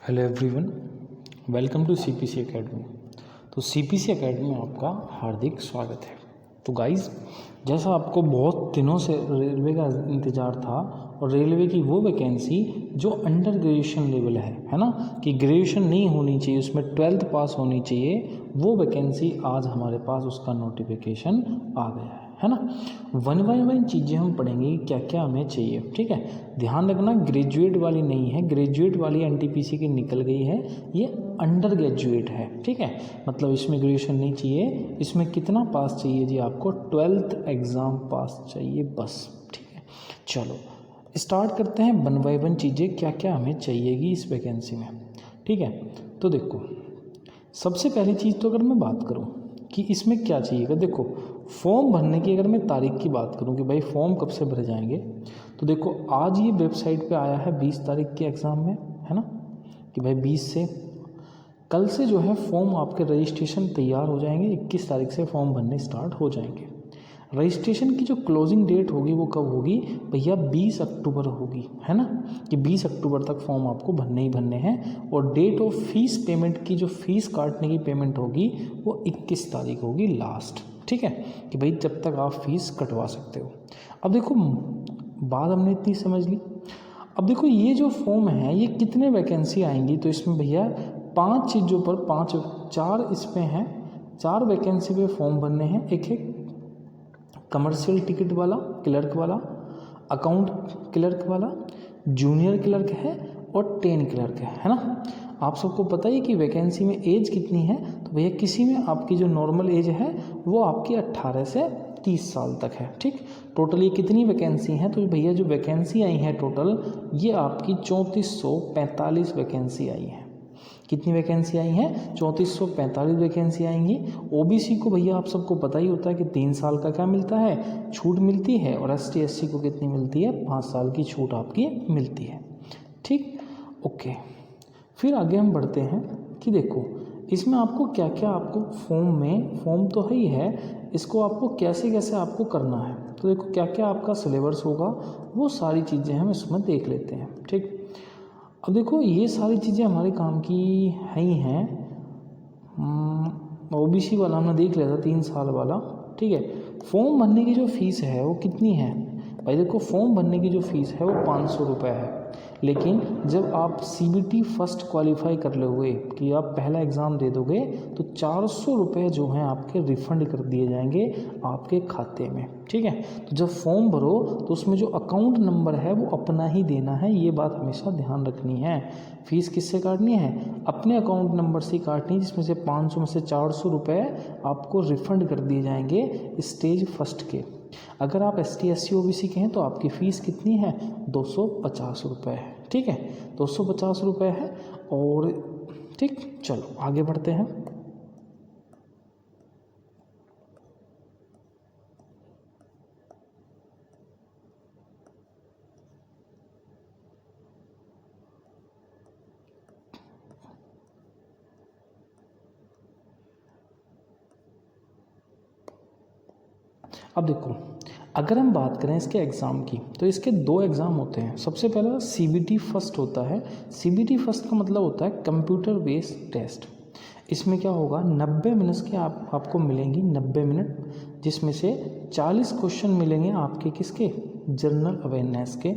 Hello everyone, welcome to CPC academy. तो CPC academy में आपका हार्दिक स्वागत है। तो गाइस, जैसा आपको बहुत दिनों से रेलवे का इंतज़ार था और रेलवे की वो वैकेंसी जो अंडर ग्रेजुएशन लेवल है ना, कि ग्रेजुएशन नहीं होनी चाहिए, उसमें 12th पास होनी चाहिए, वो वैकेंसी आज हमारे पास उसका नोटिफिकेशन आ गया है ना। वन बाय वन चीज़ें हम पढ़ेंगे कि क्या क्या हमें चाहिए, ठीक है। ध्यान रखना, ग्रेजुएट वाली नहीं है, ग्रेजुएट वाली एनटीपीसी की निकल गई है, ये अंडर ग्रेजुएट है, ठीक है। मतलब इसमें ग्रेजुएशन नहीं चाहिए, इसमें कितना पास चाहिए जी, आपको 12th एग्ज़ाम पास चाहिए बस, ठीक है। चलो स्टार्ट करते हैं वन बाय वन चीज़ें क्या क्या हमें चाहिएगी इस वैकेंसी में, ठीक है। तो देखो, सबसे पहली चीज़ तो अगर मैं बात करूं कि इसमें क्या चाहिएगा, देखो फॉर्म भरने की अगर मैं तारीख की बात करूं कि भाई फॉर्म कब से भरे जाएंगे, तो देखो आज ये वेबसाइट पे आया है 20 तारीख के एग्ज़ाम में, है ना, कि भाई 20 से कल से जो है फॉर्म आपके रजिस्ट्रेशन तैयार हो जाएंगे, 21 तारीख से फॉर्म भरने स्टार्ट हो जाएंगे। रजिस्ट्रेशन की जो क्लोजिंग डेट होगी वो कब होगी भैया, 20 अक्टूबर होगी, है ना, कि 20 अक्टूबर तक फॉर्म आपको भरने ही भरने हैं। और डेट ऑफ फीस पेमेंट की, जो फीस काटने की पेमेंट होगी वो 21 तारीख होगी लास्ट, ठीक है, कि भाई जब तक आप फीस कटवा सकते हो। अब देखो, बात हमने इतनी समझ ली। अब देखो ये जो फॉर्म है ये कितने वैकेंसी आएंगी, तो इसमें भैया 5 चीज़ों पर 4 इसमें हैं, 4 वैकेंसी पे फॉर्म भरने हैं। एक है कमर्शियल टिकट वाला क्लर्क वाला, अकाउंट क्लर्क वाला, जूनियर क्लर्क है और 10 क्लर्क है ना। आप सबको पता ही कि वैकेंसी में एज कितनी है, तो भैया किसी में आपकी जो नॉर्मल एज है वो आपकी 18 से 30 साल तक है, ठीक। टोटल ये कितनी वैकेंसी हैं, तो भैया जो वैकेंसी आई है टोटल, ये आपकी 3445 वैकेंसी आई है। कितनी वैकेंसी आई हैं, 3445 वैकेंसी आएंगी। ओबीसी को भैया आप सबको पता ही होता है कि 3 साल का क्या मिलता है, छूट मिलती है, और एसटी एससी को कितनी मिलती है, 5 साल की छूट आपकी मिलती है, ठीक। ओके, फिर आगे हम बढ़ते हैं कि देखो इसमें आपको क्या क्या, आपको फॉर्म तो है ही है, इसको आपको कैसे कैसे आपको करना है। तो देखो क्या क्या आपका सिलेबस होगा, वो सारी चीज़ें हम इसमें देख लेते हैं, ठीक। अब देखो ये सारी चीज़ें हमारे काम की है ही हैं। ओबीसी वाला हमने देख लिया था, 3 साल वाला, ठीक है। फॉर्म भरने की जो फ़ीस है वो कितनी है भाई, देखो फॉर्म भरने की जो फ़ीस है वो 500 रुपये है। लेकिन जब आप सीबीटी फर्स्ट क्वालिफाई कर लोगे कि आप पहला एग्ज़ाम दे दोगे, तो 400 रुपये जो हैं आपके रिफ़ंड कर दिए जाएंगे आपके खाते में, ठीक है। तो जब फॉर्म भरो तो उसमें जो अकाउंट नंबर है वो अपना ही देना है, ये बात हमेशा ध्यान रखनी है। फ़ीस किससे काटनी है, अपने अकाउंट नंबर से काटनी, जिसमें से 500 में से 400 रुपये आपको रिफ़ंड कर दिए जाएंगे स्टेज फर्स्ट के। अगर आप एसटी एससी ओबीसी के हैं तो आपकी फ़ीस कितनी है, 250 रुपये है, ठीक है, 250 रुपये है। और ठीक, चलो आगे बढ़ते हैं। अब देखो, अगर हम बात करें इसके एग्ज़ाम की, तो इसके 2 एग्ज़ाम होते हैं। सबसे पहला सीबीटी फर्स्ट होता है। सीबीटी फर्स्ट का मतलब होता है कंप्यूटर बेस्ड टेस्ट। इसमें क्या होगा, 90 मिनट्स के आपको मिलेंगी, 90 मिनट, जिसमें से 40 क्वेश्चन मिलेंगे आपके किसके, जनरल अवेयरनेस के,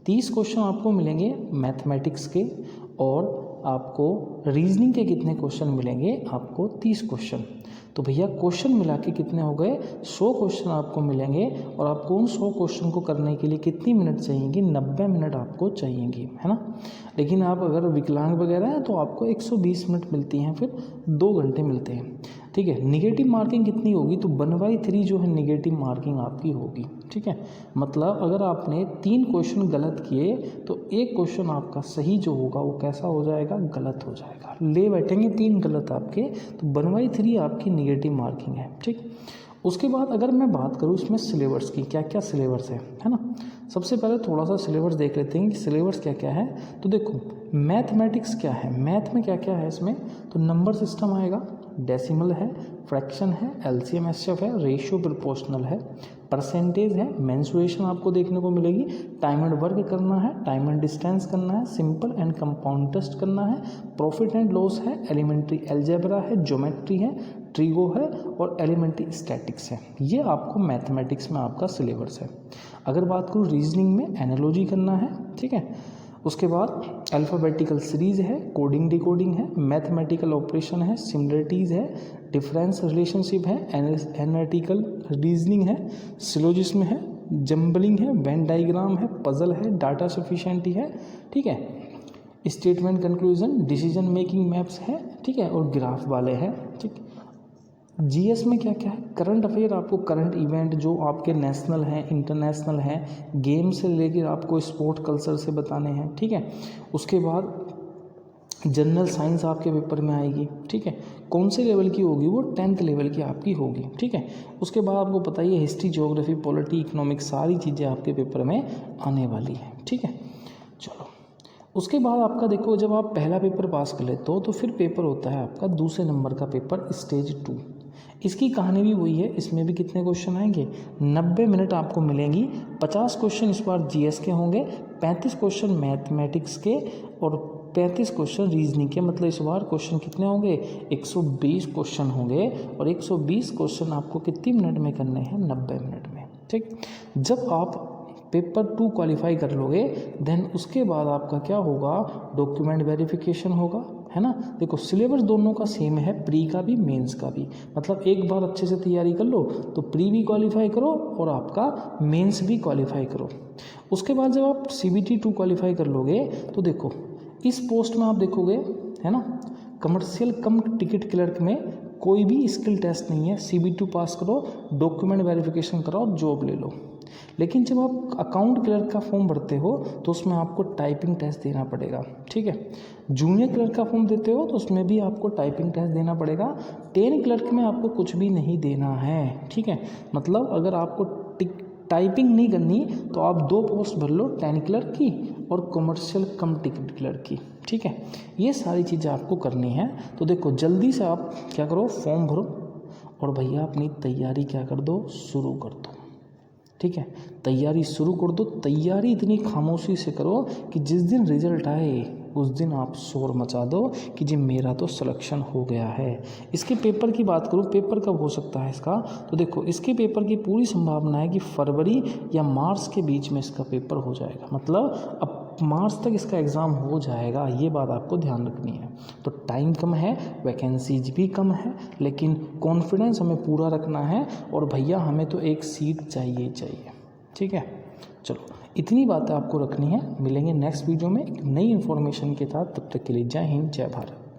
30 क्वेश्चन आपको मिलेंगे मैथमेटिक्स के, और आपको रीजनिंग के कितने क्वेश्चन मिलेंगे, आपको 30 क्वेश्चन। तो भैया क्वेश्चन मिला के कितने हो गए, 100 क्वेश्चन आपको मिलेंगे। और आपको उन 100 क्वेश्चन को करने के लिए कितनी मिनट चाहिएगी, 90 मिनट आपको चाहिएगी, है ना। लेकिन आप अगर विकलांग वगैरह हैं तो आपको 120 मिनट मिलती हैं, फिर 2 घंटे मिलते हैं, ठीक है। निगेटिव मार्किंग कितनी होगी, तो 1/3 जो है निगेटिव मार्किंग आपकी होगी, ठीक है। मतलब अगर आपने 3 क्वेश्चन गलत किए तो 1 क्वेश्चन आपका सही जो होगा वो कैसा हो जाएगा, गलत हो जाएगा। ले बैठेंगे 3 गलत आपके, तो 1/3 आपकी निगेटिव मार्किंग है, ठीक। उसके बाद अगर मैं बात करूँ इसमें सिलेबस की, क्या क्या सिलेबस है ना। सबसे पहले थोड़ा सा सिलेबस देख लेते हैं कि सिलेबस क्या क्या है। तो देखो मैथमेटिक्स क्या है, मैथ में क्या क्या है इसमें, तो नंबर सिस्टम आएगा, डेसिमल है, फ्रैक्शन है, एलसीएम एचएफ है, रेशियो प्रोपोर्शनल है, परसेंटेज है, मेंसुरेशन आपको देखने को मिलेगी, टाइम एंड वर्क करना है, टाइम एंड डिस्टेंस करना है, सिंपल एंड कंपाउंड टेस्ट करना है, प्रॉफिट एंड लॉस है, एलिमेंट्री अलजेब्रा है, ज्योमेट्री है, ट्रिगो है और एलिमेंट्री स्टैटिक्स है। ये आपको मैथमेटिक्स में आपका सिलेबस है। अगर बात करूँ रीजनिंग में एनालॉजी करना है, ठीक है, उसके बाद अल्फ़ाबेटिकल सीरीज़ है, कोडिंग डिकोडिंग है, मैथमेटिकल ऑपरेशन है, सिमिलरिटीज़ है, डिफरेंस रिलेशनशिप है, एनालिटिकल रीजनिंग है, सिलोजिज्म है, जम्बलिंग है, वेन डायग्राम है, पजल है, डाटा सफिशिएंटी है, ठीक है, statement conclusion, decision making maps है, ठीक है, और ग्राफ वाले हैं, ठीक। जीएस में क्या क्या है, करंट अफेयर, आपको करंट इवेंट जो आपके नेशनल हैं, इंटरनेशनल हैं, गेम से लेकर आपको स्पोर्ट कल्चर से बताने हैं, ठीक है। उसके बाद जनरल साइंस आपके पेपर में आएगी, ठीक है, कौन से लेवल की होगी, वो 10th लेवल की आपकी होगी, ठीक है। उसके बाद आपको पता ही है हिस्ट्री, ज्योग्राफी, पॉलिटी, इकोनॉमिक्स, सारी चीज़ें आपके पेपर में आने वाली हैं, ठीक है। चलो, उसके बाद आपका देखो, जब आप पहला पेपर पास कर लेते हो तो फिर पेपर होता है आपका दूसरे नंबर का पेपर, स्टेज 2। इसकी कहानी भी वही है, इसमें भी कितने क्वेश्चन आएंगे, 90 मिनट आपको मिलेंगी, 50 क्वेश्चन इस बार जीएस के होंगे, 35 क्वेश्चन मैथमेटिक्स के और 35 क्वेश्चन रीजनिंग के। मतलब इस बार क्वेश्चन कितने होंगे, 120 क्वेश्चन होंगे और 120 क्वेश्चन आपको कितनी मिनट में करने हैं, 90 मिनट में, ठीक। जब आप पेपर 2 क्वालिफाई कर लोगे देन उसके बाद आपका क्या होगा, डॉक्यूमेंट वेरिफिकेशन होगा, है ना। देखो सिलेबस दोनों का सेम है, प्री का भी मेंस का भी। मतलब एक बार अच्छे से तैयारी कर लो तो प्री भी क्वालिफाई करो और आपका मेंस भी क्वालिफाई करो। उसके बाद जब आप CBT 2 क्वालिफाई कर लोगे तो देखो इस पोस्ट में आप देखोगे, है ना, कमर्शियल कम टिकट क्लर्क में कोई भी स्किल टेस्ट नहीं है, CBT 2 पास करो, डॉक्यूमेंट वेरिफिकेशन कराओ, जॉब ले लो। लेकिन जब आप अकाउंट क्लर्क का फॉर्म भरते हो तो उसमें आपको टाइपिंग टेस्ट देना पड़ेगा, ठीक है। जूनियर क्लर्क का फॉर्म देते हो तो उसमें भी आपको टाइपिंग टेस्ट देना पड़ेगा। 10 क्लर्क में आपको कुछ भी नहीं देना है, ठीक है। मतलब अगर आपको टाइपिंग नहीं करनी तो आप 2 पोस्ट भर लो, 10 क्लर्क की और कमर्शियल कम टिकट क्लर्क की, ठीक है। ये सारी चीज़ें आपको करनी है। तो देखो जल्दी से आप क्या करो, फॉर्म भरो और भैया अपनी तैयारी क्या कर दो, शुरू कर दो, ठीक है। तैयारी शुरू कर दो, तैयारी इतनी खामोशी से करो कि जिस दिन रिजल्ट आए उस दिन आप शोर मचा दो कि जी मेरा तो सिलेक्शन हो गया है। इसके पेपर की बात करूँ, पेपर कब हो सकता है इसका, तो देखो इसके पेपर की पूरी संभावना है कि फरवरी या मार्च के बीच में इसका पेपर हो जाएगा। मतलब अब मार्च तक इसका एग्ज़ाम हो जाएगा, ये बात आपको ध्यान रखनी है। तो टाइम कम है, वैकेंसीज भी कम है, लेकिन कॉन्फिडेंस हमें पूरा रखना है और भैया हमें तो एक सीट चाहिए, ठीक है। चलो इतनी बातें आपको रखनी है। मिलेंगे नेक्स्ट वीडियो में एक नई इन्फॉर्मेशन के साथ, तब तक के लिए जय हिंद, जय भारत।